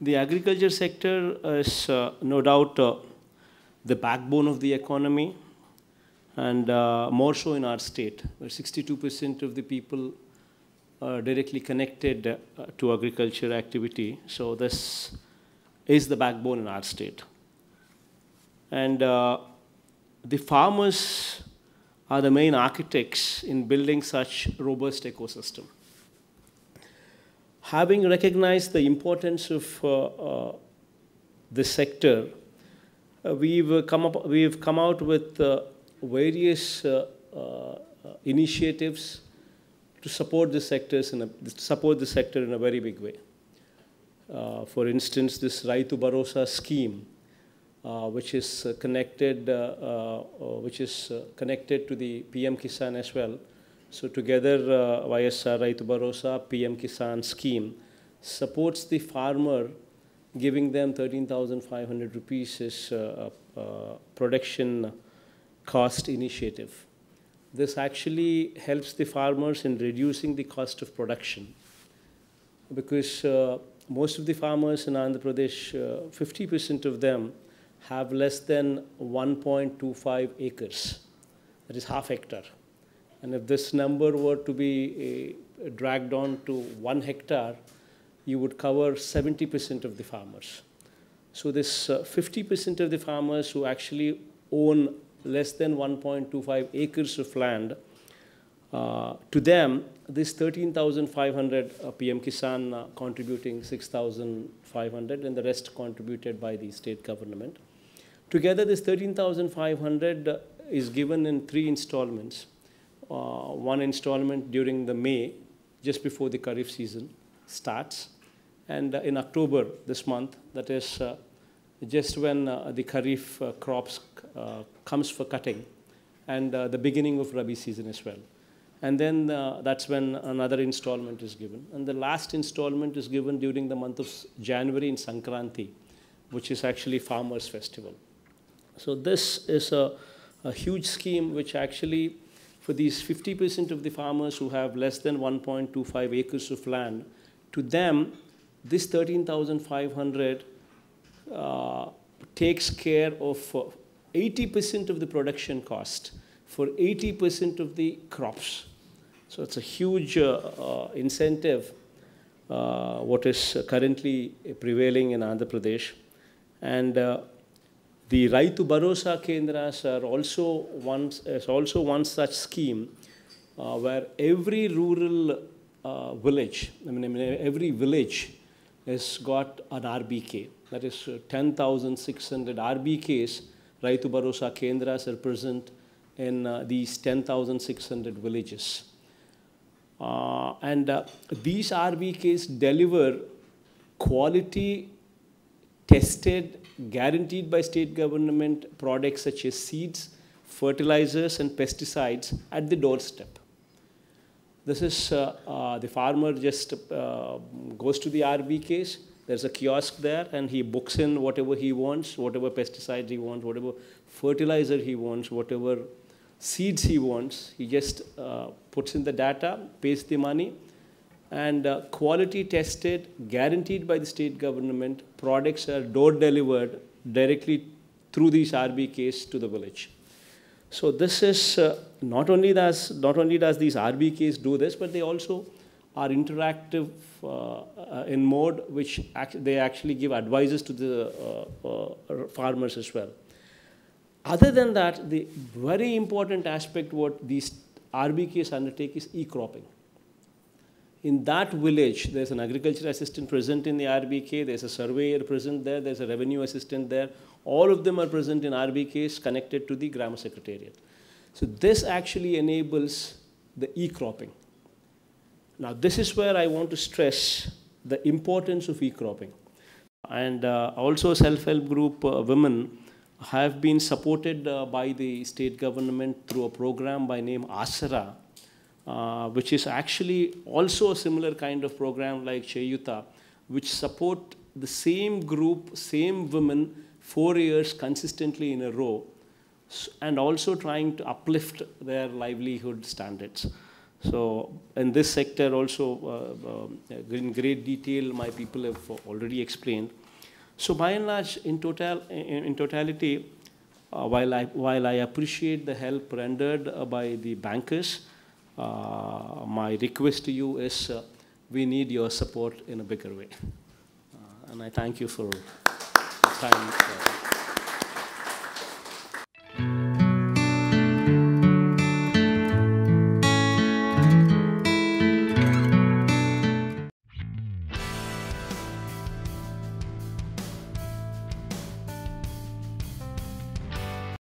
The agriculture sector is no doubt the backbone of the economy, and more so in our state, where 62% of the people are directly connected to agriculture activity. So this is the backbone in our state. And the farmers are the main architects in building such robust ecosystem. Having recognized the importance of this sector, we've come out with various initiatives to support the sector in a very big way. For instance, this Raitu Bharosa scheme, which is connected to the PM Kisan as well. So together, YSR Raitu Bharosa PM Kisan scheme supports the farmer, giving them 13,500 rupees as production cost initiative. This actually helps the farmers in reducing the cost of production, because most of the farmers in Andhra Pradesh, 50% of them have less than 1.25 acres, that is half hectare. And if this number were to be dragged on to 1 hectare, you would cover 70% of the farmers. So this 50% of the farmers who actually own less than 1.25 acres of land, to them, this 13,500 PM Kisan contributing 6,500, and the rest contributed by the state government. Together, this 13,500 is given in 3 installments. One installment during the May, just before the Kharif season starts, and in October this month, that is just when the Kharif crops comes for cutting, and the beginning of Rabi season as well. And then that's when another installment is given. And the last installment is given during the month of January in Sankranti, which is actually Farmers' Festival. So this is a huge scheme which actually, for these 50% of the farmers who have less than 1.25 acres of land, to them, this 13,500 takes care of 80% of the production cost for 80% of the crops. So it's a huge incentive, what is currently prevailing in Andhra Pradesh. And the Raitu Bharosa Kendras are also one such scheme where every rural village, every village has got an RBK. That is 10,600 RBKs, Raitu Bharosa Kendras are present in these 10,600 villages. And these RBKs deliver quality, tested, guaranteed by state government products such as seeds, fertilizers, and pesticides at the doorstep. This is the farmer just goes to the RBKs. There's a kiosk there, and he books in whatever he wants, whatever pesticides he wants, whatever fertilizer he wants, whatever seeds he wants. He just puts in the data, pays the money, and quality tested, guaranteed by the state government, products are door delivered directly through these RBKs to the village. So this is not only does these RBKs do this, but they also are interactive in mode, which they actually give advices to the farmers as well. Other than that, the very important aspect what these RBKs undertake is e-cropping. In that village, there's an agriculture assistant present in the RBK, there's a surveyor present there, there's a revenue assistant there. All of them are present in RBKs connected to the Grama Secretariat. So this actually enables the e-cropping. Now, this is where I want to stress the importance of e-cropping. And also self-help group women have been supported by the state government through a program by name Asara, which is actually also a similar kind of program like Cheyuta, which support the same group, same women, 4 years consistently in a row, and also trying to uplift their livelihood standards. So in this sector also, in great detail, my people have already explained. So by and large, in totality, while I appreciate the help rendered by the bankers, my request to you is we need your support in a bigger way. And I thank you for the time.